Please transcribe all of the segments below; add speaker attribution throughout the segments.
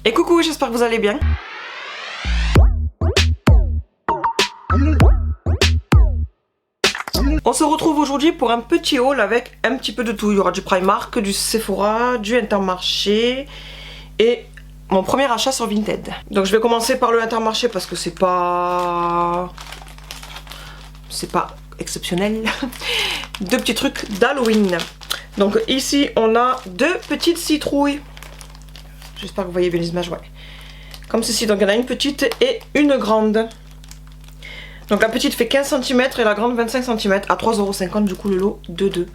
Speaker 1: Et coucou, j'espère que vous allez bien. On se retrouve aujourd'hui pour un petit haul avec un petit peu de tout. Il y aura du Primark, du Sephora, du Intermarché et mon premier achat sur Vinted. Donc je vais commencer par le Intermarché parce que c'est pas exceptionnel. Deux petits trucs d'Halloween. Donc ici on a deux petites citrouilles. J'espère que vous voyez bien les images, ouais. Comme ceci, donc il y en a une petite et une grande. Donc la petite fait 15 cm et la grande 25 cm à 3,50 € du coup le lot de 2.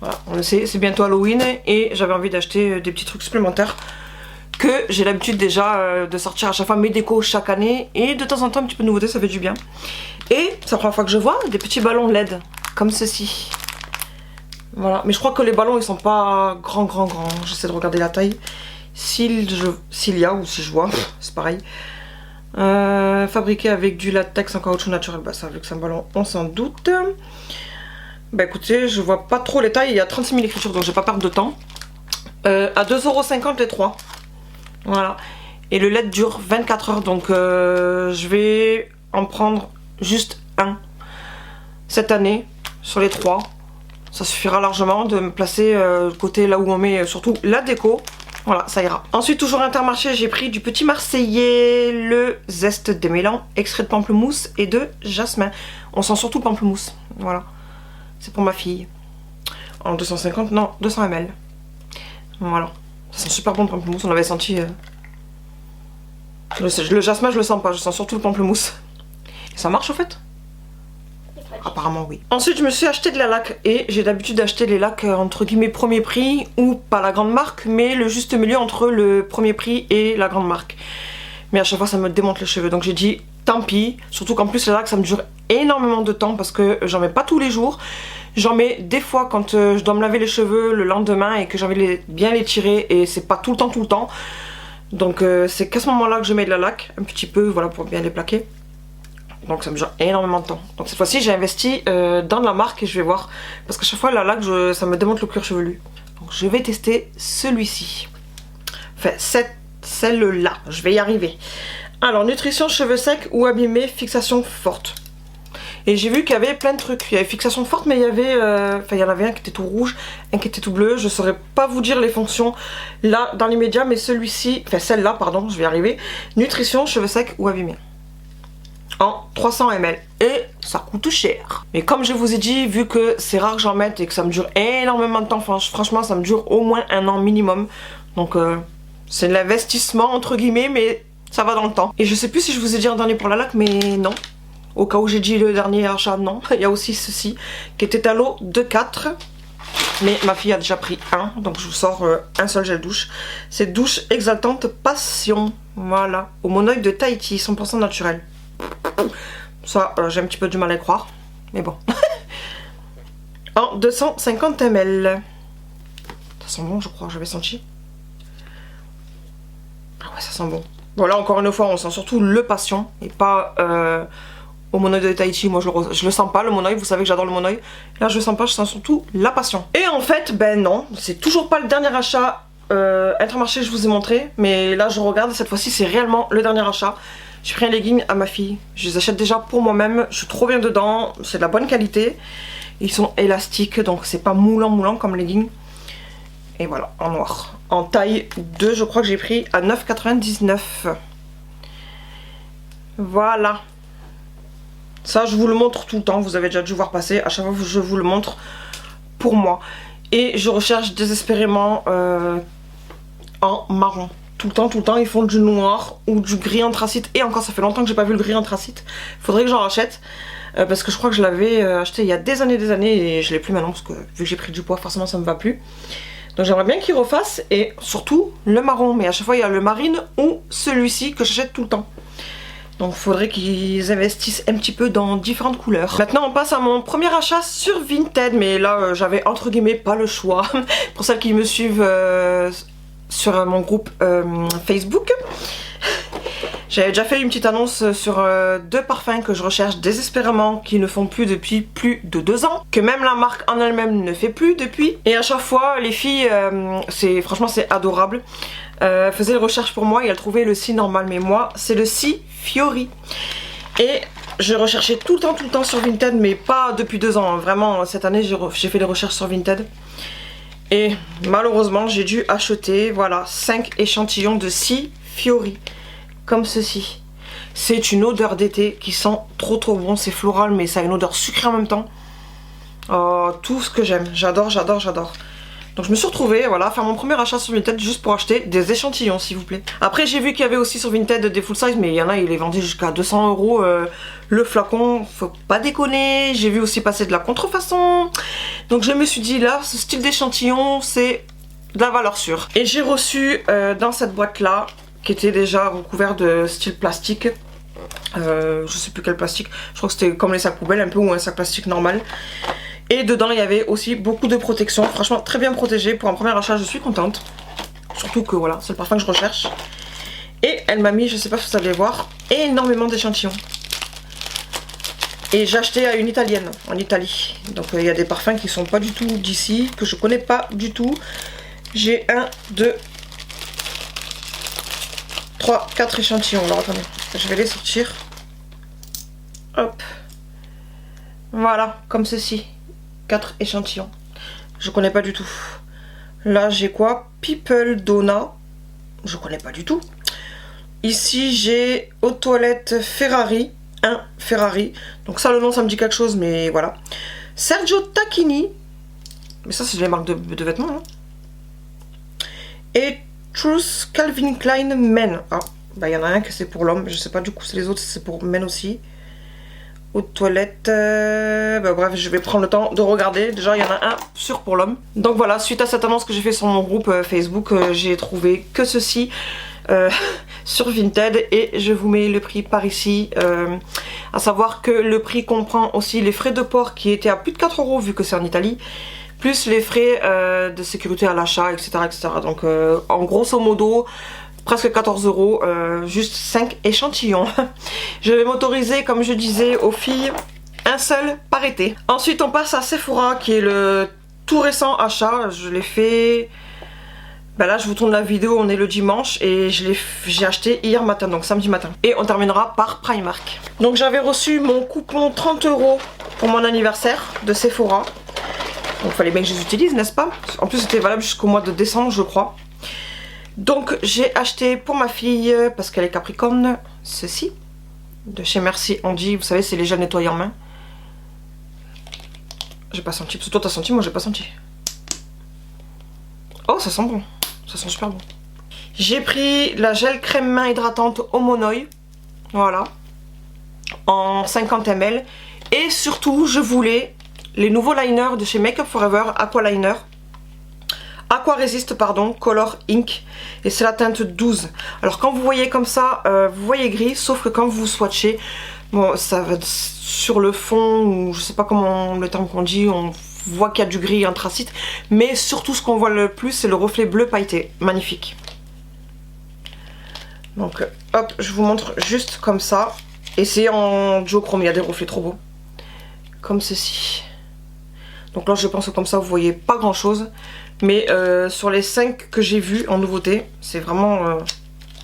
Speaker 1: Voilà, on le sait, c'est bientôt Halloween et j'avais envie d'acheter des petits trucs supplémentaires que j'ai l'habitude déjà de sortir à chaque fois mes décos chaque année et de temps en temps un petit peu de nouveauté, ça fait du bien. Et c'est la première fois que je vois des petits ballons LED comme ceci. Voilà, mais je crois que les ballons ils sont pas grands. J'essaie de regarder la taille. S'il y a ou si je vois, c'est pareil. Fabriqué avec du latex en caoutchouc naturel, bah ça vu que c'est un ballon on s'en doute. Bah écoutez, je vois pas trop les tailles, il y a 36 000 écritures donc je vais pas perdre de temps. À 2,50 € les 3. Voilà. Et le LED dure 24 heures donc je vais en prendre juste un cette année sur les 3. Ça suffira largement de me placer côté là où on met surtout la déco. Voilà, ça ira. Ensuite, toujours Intermarché, j'ai pris du petit Marseillais, le zeste démêlant, extrait de pamplemousse et de jasmin. On sent surtout pamplemousse. Voilà. C'est pour ma fille. En 250, non, 200 ml. Voilà. Ça sent super bon le pamplemousse, on avait senti... Le jasmin, je le sens pas, je sens surtout le pamplemousse. Et ça marche au fait ? Apparemment oui. Ensuite je me suis acheté de la laque et j'ai l'habitude d'acheter les lacs entre guillemets premier prix ou pas la grande marque mais le juste milieu entre le premier prix et la grande marque. Mais à chaque fois ça me démonte les cheveux donc j'ai dit tant pis, surtout qu'en plus les lacs ça me dure énormément de temps parce que j'en mets pas tous les jours. J'en mets des fois quand je dois me laver les cheveux le lendemain et que j'ai envie de bien les tirer et c'est pas tout le temps. Donc c'est qu'à ce moment là que je mets de la laque un petit peu voilà pour bien les plaquer. Donc ça me dure énormément de temps. Donc cette fois-ci j'ai investi dans de la marque et je vais voir. Parce qu'à chaque fois la laque ça me démonte le cuir chevelu. Donc je vais tester celui-ci. Enfin celle-là. Je vais y arriver. Alors nutrition cheveux secs ou abîmés, fixation forte. Et j'ai vu qu'il y avait plein de trucs. Il y avait fixation forte mais il y avait... Enfin il y en avait un qui était tout rouge, un qui était tout bleu. Je saurais pas vous dire les fonctions là dans l'immédiat. Mais celui-ci... Enfin celle-là pardon, je vais y arriver. Nutrition cheveux secs ou abîmés. En 300 ml et ça coûte cher. Mais comme je vous ai dit, vu que c'est rare que j'en mette et que ça me dure énormément de temps, franchement ça me dure au moins 1 an minimum. Donc c'est de l'investissement entre guillemets mais ça va dans le temps. Et je sais plus si je vous ai dit un dernier pour la laque mais non. Au cas où j'ai dit le dernier achat, non. Il y a aussi ceci qui était à l'eau de 4. Mais ma fille a déjà pris un, donc je vous sors un seul gel douche. C'est douche exaltante passion. Voilà. Au monoïde de Tahiti, 100% naturel. Ça, j'ai un petit peu du mal à y croire. Mais bon. En 250 ml. Ça sent bon, je crois, j'avais senti. Ah ouais, ça sent bon. Voilà, encore une fois, on sent surtout le passion. Et pas au monoïde de Tahiti. Moi, je le sens pas, le monoïde. Vous savez que j'adore le monoïde. Là, je le sens pas, je sens surtout la passion. Et en fait, ben non. C'est toujours pas le dernier achat Intermarché que je vous ai montré. Mais là, je regarde. Cette fois-ci, c'est réellement le dernier achat. J'ai pris un legging à ma fille. Je les achète déjà pour moi-même. Je suis trop bien dedans. C'est de la bonne qualité. Ils sont élastiques. Donc c'est pas moulant comme legging. Et voilà, en noir. En taille 2, je crois que j'ai pris à 9,99 €. Voilà. Ça, je vous le montre tout le temps. Vous avez déjà dû voir passer. À chaque fois, je vous le montre pour moi. Et je recherche désespérément en marron. Tout le temps ils font du noir ou du gris anthracite. Et encore ça fait longtemps que j'ai pas vu le gris anthracite. Faudrait que j'en rachète parce que je crois que je l'avais acheté il y a des années et je l'ai plus maintenant parce que vu que j'ai pris du poids forcément ça me va plus. Donc j'aimerais bien qu'ils refassent et surtout le marron. Mais à chaque fois il y a le marine ou celui-ci que j'achète tout le temps. Donc il faudrait qu'ils investissent un petit peu dans différentes couleurs. Maintenant on passe à mon premier achat sur Vinted. Mais là j'avais entre guillemets pas le choix. Pour celles qui me suivent sur mon groupe Facebook. J'avais déjà fait une petite annonce sur deux parfums que je recherche désespérément, qui ne font plus depuis plus de 2 ans, que même la marque en elle-même ne fait plus depuis. Et à chaque fois, les filles, franchement c'est adorable. faisait les recherches pour moi et elle trouvait le Si normal. Mais moi, c'est le Si Fiori. Et je recherchais tout le temps sur Vinted, mais pas depuis 2 ans. Hein. Vraiment, cette année, j'ai fait des recherches sur Vinted. Et malheureusement, j'ai dû acheter, voilà, 5 échantillons de Si Fiori. Comme ceci. C'est une odeur d'été qui sent trop bon. C'est floral, mais ça a une odeur sucrée en même temps. Oh, tout ce que j'aime. J'adore. Donc je me suis retrouvée, voilà, à faire mon premier achat sur Vinted juste pour acheter des échantillons, s'il vous plaît. Après, j'ai vu qu'il y avait aussi sur Vinted des full size, mais il y en a, ils les vendaient jusqu'à 200 € le flacon. Faut pas déconner. J'ai vu aussi passer de la contrefaçon. Donc je me suis dit, là, ce style d'échantillon, c'est de la valeur sûre. Et j'ai reçu dans cette boîte-là, qui était déjà recouvert de style plastique. Je sais plus quel plastique. Je crois que c'était comme les sacs poubelles, un peu, ou un sac plastique normal. Et dedans il y avait aussi beaucoup de protection. Franchement très bien protégé. Pour un premier achat je suis contente. Surtout que voilà, c'est le parfum que je recherche. Et elle m'a mis, je sais pas si vous allez voir, énormément d'échantillons. Et j'ai acheté à une italienne en Italie. Donc il y a des parfums qui sont pas du tout d'ici, que je connais pas du tout. J'ai 1, 2, 3, 4 échantillons. Alors attendez, je vais les sortir. Hop. Voilà, comme ceci. 4 échantillons. Je connais pas du tout. Là j'ai quoi? People Donna. Je connais pas du tout. Ici j'ai Eau de Toilette Ferrari. Un Ferrari. Donc ça le nom ça me dit quelque chose mais voilà. Sergio Tacchini. Mais ça c'est les marques de vêtements. Hein. Et Truth Calvin Klein Men. Ah bah il y en a un que c'est pour l'homme. Je sais pas du coup c'est les autres c'est pour men aussi. Eau de toilette, bah bref je vais prendre le temps de regarder. Déjà il y en a un sûr pour l'homme. Donc voilà, suite à cette annonce que j'ai fait sur mon groupe Facebook, j'ai trouvé que ceci sur Vinted. Et je vous mets le prix par ici. À savoir que le prix comprend aussi les frais de port qui étaient à plus de 4 € vu que c'est en Italie. Plus les frais de sécurité à l'achat, etc. Donc en grosso modo... presque 14 €, juste 5 échantillons. Je vais m'autoriser, comme je disais aux filles, un seul par été. Ensuite on passe à Sephora qui est le tout récent achat. Je l'ai fait... Ben là je vous tourne la vidéo, on est le dimanche et j'ai acheté hier matin, donc samedi matin. Et on terminera par Primark. Donc j'avais reçu mon coupon 30 € pour mon anniversaire de Sephora. Donc il fallait bien que je les utilise, n'est-ce pas? En plus c'était valable jusqu'au mois de décembre je crois. Donc j'ai acheté pour ma fille, parce qu'elle est capricorne, ceci. De chez Merci Andy, vous savez c'est les gels nettoyants main. J'ai pas senti, parce que toi t'as senti, moi j'ai pas senti. Oh ça sent bon, ça sent super bon. J'ai pris la gel crème main hydratante Homonoi, voilà, en 50 ml. Et surtout je voulais les nouveaux liners de chez Make Up Forever Aqua Liner. Aqua Resist pardon, Color Ink, et c'est la teinte 12. Alors quand vous voyez comme ça, vous voyez gris, sauf que quand vous swatchez, bon ça va sur le fond, ou je sais pas comment le terme qu'on dit, on voit qu'il y a du gris anthracite, mais surtout ce qu'on voit le plus c'est le reflet bleu pailleté, magnifique. Donc hop, je vous montre juste comme ça, et c'est en duochrome, il y a des reflets trop beaux, comme ceci. Donc là je pense que comme ça vous voyez pas grand chose. Mais sur les 5 que j'ai vus en nouveauté, c'est vraiment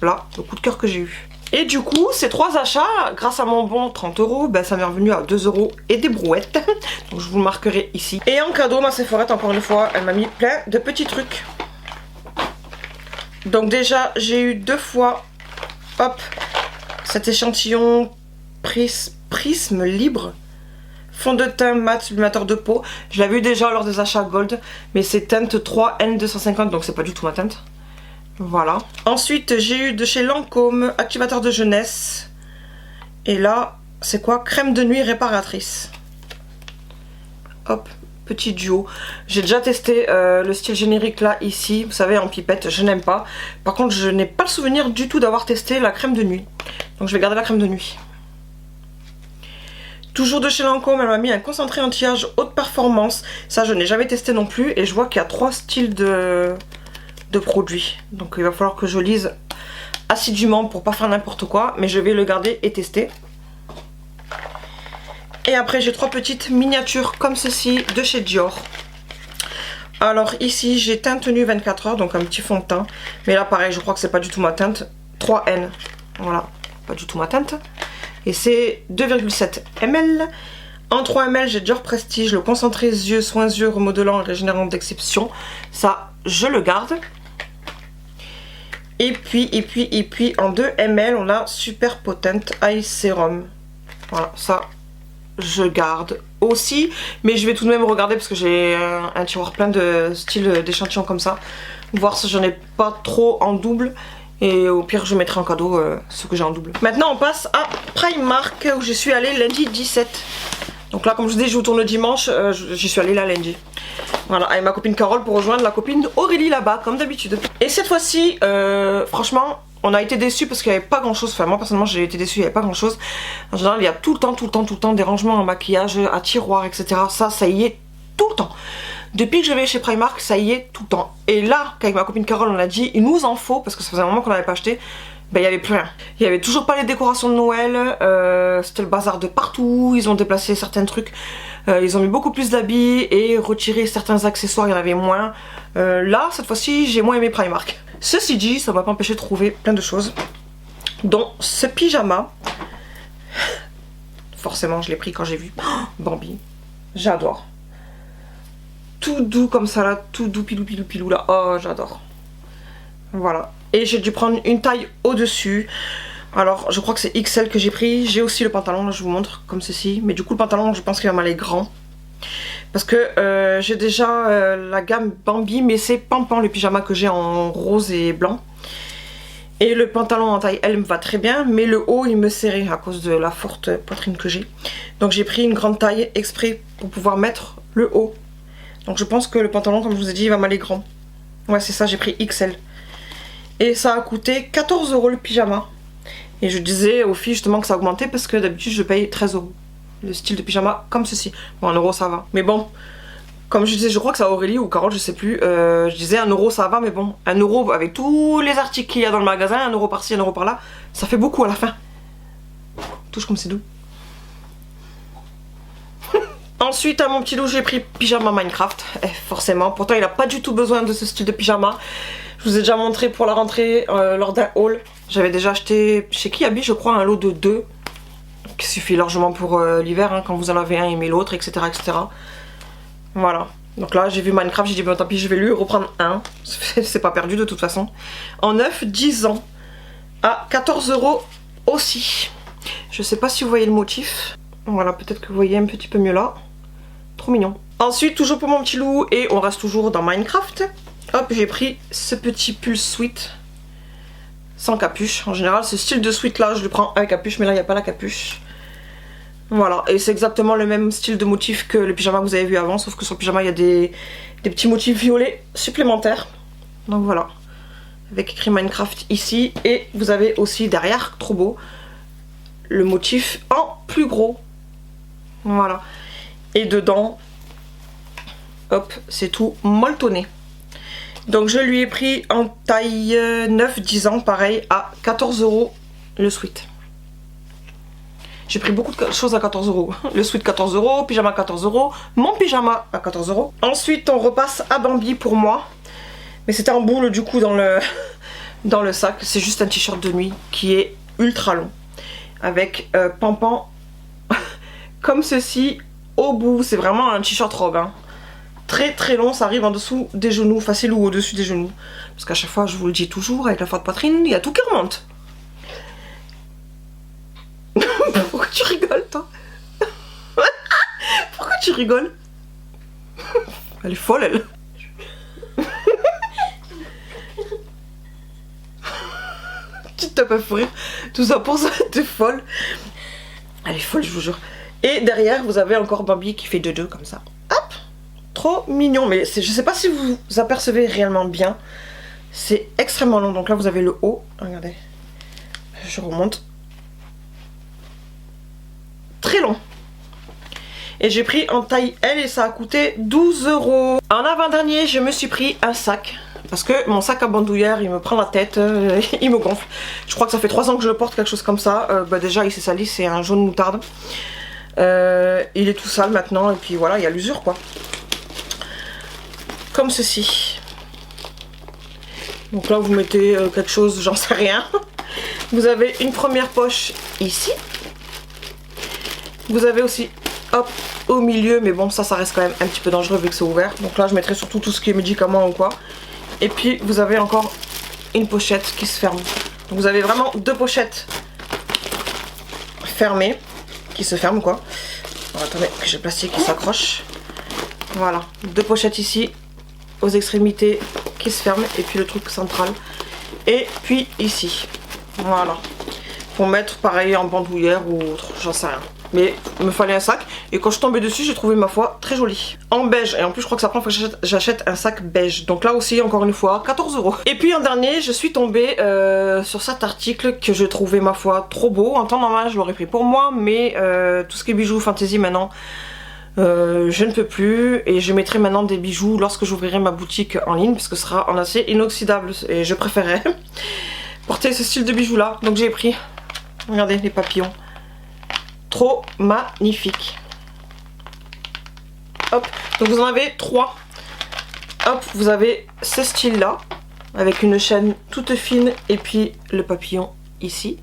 Speaker 1: là le coup de cœur que j'ai eu. Et du coup, ces 3 achats, grâce à mon bon 30 €, ben, ça m'est revenu à 2 € et des brouettes. Donc je vous le marquerai ici. Et en cadeau, ma Sephora, encore une fois, elle m'a mis plein de petits trucs. Donc déjà, j'ai eu 2 fois, hop, cet échantillon prisme libre. Fond de teint mat sublimateur de peau. Je l'avais eu déjà lors des achats Gold. Mais c'est teinte 3N250. Donc c'est pas du tout ma teinte. Voilà. Ensuite j'ai eu de chez Lancôme activateur de jeunesse. Et là c'est quoi? Crème de nuit réparatrice. Hop. Petit duo. J'ai déjà testé le style générique là ici. Vous savez en pipette. Je n'aime pas. Par contre je n'ai pas le souvenir du tout d'avoir testé la crème de nuit. Donc je vais garder la crème de nuit. Toujours de chez Lancôme, elle m'a mis un concentré anti-âge haute performance. Ça, je n'ai jamais testé non plus. Et je vois qu'il y a 3 styles de produits. Donc, il va falloir que je lise assidûment pour pas faire n'importe quoi. Mais je vais le garder et tester. Et après, j'ai 3 petites miniatures comme ceci de chez Dior. Alors ici j'ai teinte nu 24 heures, donc un petit fond de teint. Mais là pareil, je crois que c'est pas du tout ma teinte. 3N, voilà, pas du tout ma teinte. Et c'est 2,7 ml. En 3 ml, j'ai Dior Prestige, le concentré yeux, soins yeux, remodelant et régénérant d'exception. Ça, je le garde. Et puis en 2 ml, on a Super Potent Eye Serum. Voilà, ça, je garde aussi. Mais je vais tout de même regarder parce que j'ai un tiroir plein de styles d'échantillons comme ça. Voir si j'en ai pas trop en double. Et au pire, je mettrai en cadeau ce que j'ai en double. Maintenant, on passe à Primark où je suis allée lundi 17. Donc là, comme je vous dis, je vous tourne le dimanche. J'y suis allée là lundi. Voilà, avec ma copine Carole pour rejoindre la copine Aurélie là-bas, comme d'habitude. Et cette fois-ci, franchement, on a été déçus parce qu'il n'y avait pas grand-chose. Enfin, moi, personnellement, j'ai été déçue, il n'y avait pas grand-chose. En général, il y a tout le temps des rangements en maquillage, à tiroir, etc. Ça y est, tout le temps. Depuis que je vais chez Primark, ça y est, tout le temps. Et là, qu'avec ma copine Carole, on a dit, il nous en faut, parce que ça faisait un moment qu'on n'avait pas acheté, ben il n'y avait plus rien. Il n'y avait toujours pas les décorations de Noël, c'était le bazar de partout, ils ont déplacé certains trucs, ils ont mis beaucoup plus d'habits et retiré certains accessoires, il y en avait moins. Là, cette fois-ci, j'ai moins aimé Primark. Ceci dit, ça m'a pas empêché de trouver plein de choses, dont ce pyjama. Forcément, je l'ai pris quand j'ai vu Bambi. J'adore. Tout doux comme ça là, tout doux pilou là. Oh, j'adore. Voilà. Et j'ai dû prendre une taille au-dessus. Alors, je crois que c'est XL que j'ai pris. J'ai aussi le pantalon, là je vous montre, comme ceci. Mais du coup, le pantalon, je pense qu'il va m'aller grand. Parce que j'ai déjà la gamme Bambi, mais c'est Pampan, le pyjama que j'ai en rose et blanc. Et le pantalon en taille L me va très bien, mais le haut, il me serrait à cause de la forte poitrine que j'ai. Donc j'ai pris une grande taille exprès pour pouvoir mettre le haut. Donc je pense que le pantalon, comme je vous ai dit, il va m'aller grand. Ouais, c'est ça, j'ai pris XL. Et ça a coûté 14 € le pyjama. Et je disais aux filles justement que ça augmentait parce que d'habitude je paye 13 €. Le style de pyjama comme ceci. Bon, 1 € ça va. Mais bon, comme je disais, je crois que c'est Aurélie ou Carole, je sais plus. Je disais 1 € ça va, mais bon, 1 € avec tous les articles qu'il y a dans le magasin, 1 € par-ci, 1 € par-là, ça fait beaucoup à la fin. Touche comme c'est doux. Ensuite, à mon petit loup, j'ai pris pyjama Minecraft, forcément. Pourtant, il n'a pas du tout besoin de ce style de pyjama. Je vous ai déjà montré pour la rentrée lors d'un haul. J'avais déjà acheté chez Kiabi, je crois, un lot de 2. Qui suffit largement pour l'hiver, hein, quand vous en avez un, aimez l'autre, etc., etc. Voilà. Donc là, j'ai vu Minecraft, j'ai dit, bon, tant pis, je vais lui reprendre un. C'est pas perdu de toute façon. En 9-10 ans. À 14 € aussi. Je sais pas si vous voyez le motif. Voilà, peut-être que vous voyez un petit peu mieux là. Trop mignon. Ensuite, toujours pour mon petit loup, et on reste toujours dans Minecraft. Hop, j'ai pris ce petit pull sweat. Sans capuche. En général, ce style de sweat là, je le prends avec capuche, mais là, il n'y a pas la capuche. Voilà, et c'est exactement le même style de motif que le pyjama que vous avez vu avant, sauf que sur le pyjama, il y a des petits motifs violets supplémentaires. Donc voilà. Avec écrit Minecraft ici. Et vous avez aussi derrière, trop beau, le motif en plus gros. Voilà. Et dedans, hop, c'est tout molletonné. Donc je lui ai pris en taille 9-10 ans, pareil, à 14 € le sweat. J'ai pris beaucoup de choses à 14 €. Le sweat 14 €, pyjama 14 €, mon pyjama à 14 €. Ensuite on repasse à Bambi pour moi. Mais c'était en boule du coup dans le sac. C'est juste un t-shirt de nuit qui est ultra long. Avec Pampan comme ceci au bout. C'est vraiment un t-shirt robe, hein. Très très long, ça arrive en dessous des genoux, facile ou au-dessus des genoux. Parce qu'à chaque fois, je vous le dis toujours, avec la forte poitrine, il y a tout qui remonte. Pourquoi tu rigoles, toi? Pourquoi tu rigoles? Elle est folle, elle. Tu t'as pas pour rire. Tout ça pour ça, t'es folle. Elle est folle, je vous jure. Et derrière, vous avez encore Bambi qui fait 2-2 comme ça. Hop! Trop mignon, mais je sais pas si vous apercevez réellement bien. C'est extrêmement long. Donc là, vous avez le haut. Regardez. Je remonte. Très long. Et j'ai pris en taille L et ça a coûté 12 €. En avant-dernier, je me suis pris un sac. Parce que mon sac à bandoulière, il me prend la tête, il me gonfle. Je crois que ça fait 3 ans que je le porte, quelque chose comme ça. Bah déjà, il s'est sali, c'est un jaune moutarde. Il est tout sale maintenant, et puis voilà, il y a l'usure quoi. comme ceci. Donc là vous mettez quelque chose, j'en sais rien. Vous avez une première poche ici. Vous avez aussi, hop, au milieu, mais bon ça reste quand même un petit peu dangereux vu que c'est ouvert. Donc là je mettrai surtout tout ce qui est médicaments ou quoi. Et puis vous avez encore une pochette qui se ferme. Donc vous avez vraiment deux pochettes fermées, qui se ferment quoi. Alors, attendez que j'ai le plastique qui s'accroche. Voilà, deux pochettes ici aux extrémités qui se ferment et puis le truc central. Et puis ici, voilà. Pour mettre pareil en bandoulière ou autre, j'en sais rien. Mais il me fallait un sac et quand je suis tombée dessus j'ai trouvé ma foi très joli. En beige et en plus je crois que ça prend que j'achète un sac beige. Donc là aussi encore une fois 14 €. Et puis en dernier je suis tombée sur cet article que je trouvais ma foi trop beau. En temps normal je l'aurais pris pour moi mais tout ce qui est bijoux fantasy maintenant je ne peux plus. Et je mettrai maintenant des bijoux lorsque j'ouvrirai ma boutique en ligne parce que ce sera en acier inoxydable. Et je préférais porter ce style de bijoux là. Donc j'ai pris, regardez les papillons. Trop magnifique. Hop, donc vous en avez 3. Hop, vous avez ce style là avec une chaîne toute fine et puis le papillon ici.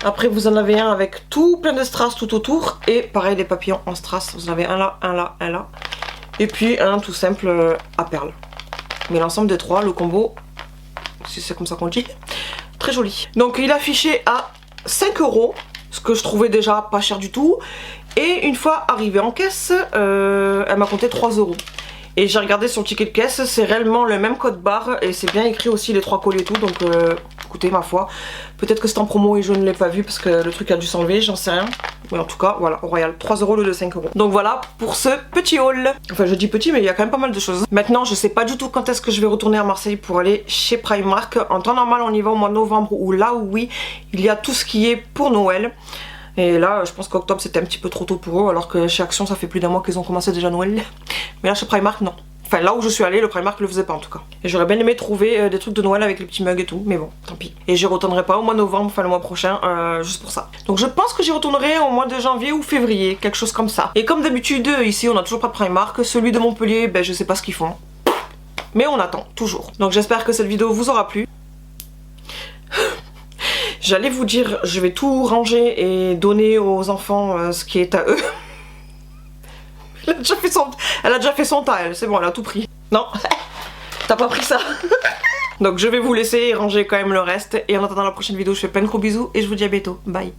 Speaker 1: Après vous en avez un avec tout plein de strass tout autour et pareil les papillons en strass. Vous en avez un là, un là, un là. Et puis un tout simple à perles. Mais l'ensemble des 3, le combo, si c'est comme ça qu'on dit, très joli. Donc il est affiché à 5 €. Ce que je trouvais déjà pas cher du tout. Et une fois arrivé en caisse, elle m'a compté 3 €. Et j'ai regardé sur le ticket de caisse, c'est réellement le même code barre. Et c'est bien écrit aussi les 3 colliers et tout. Donc écoutez ma foi, peut-être que c'est en promo et je ne l'ai pas vu parce que le truc a dû s'enlever, j'en sais rien. Mais en tout cas voilà, au Royal, 3 € au lieu de 5 €. Donc voilà pour ce petit haul. Enfin je dis petit mais il y a quand même pas mal de choses. Maintenant je sais pas du tout quand est-ce que je vais retourner à Marseille pour aller chez Primark. En temps normal on y va au mois de novembre où là oui il y a tout ce qui est pour Noël. Et là je pense qu'octobre c'était un petit peu trop tôt pour eux alors que chez Action ça fait plus d'un mois qu'ils ont commencé déjà Noël. Mais là chez Primark non. Enfin là où je suis allée, le Primark le faisait pas en tout cas. Et j'aurais bien aimé trouver des trucs de Noël avec les petits mugs et tout, mais bon, tant pis. Et j'y retournerai pas au mois de novembre, enfin le mois prochain, juste pour ça. Donc je pense que j'y retournerai au mois de janvier ou février, quelque chose comme ça. Et comme d'habitude, ici on a toujours pas de Primark. Celui de Montpellier, ben je sais pas ce qu'ils font. Mais on attend, toujours. Donc j'espère que cette vidéo vous aura plu. J'allais vous dire, je vais tout ranger et donner aux enfants ce qui est à eux. Elle a déjà fait son tas, elle, c'est bon, elle a tout pris. Non, t'as pas pris ça. Donc je vais vous laisser ranger quand même le reste. Et en attendant la prochaine vidéo, je fais plein de gros bisous et je vous dis à bientôt. Bye.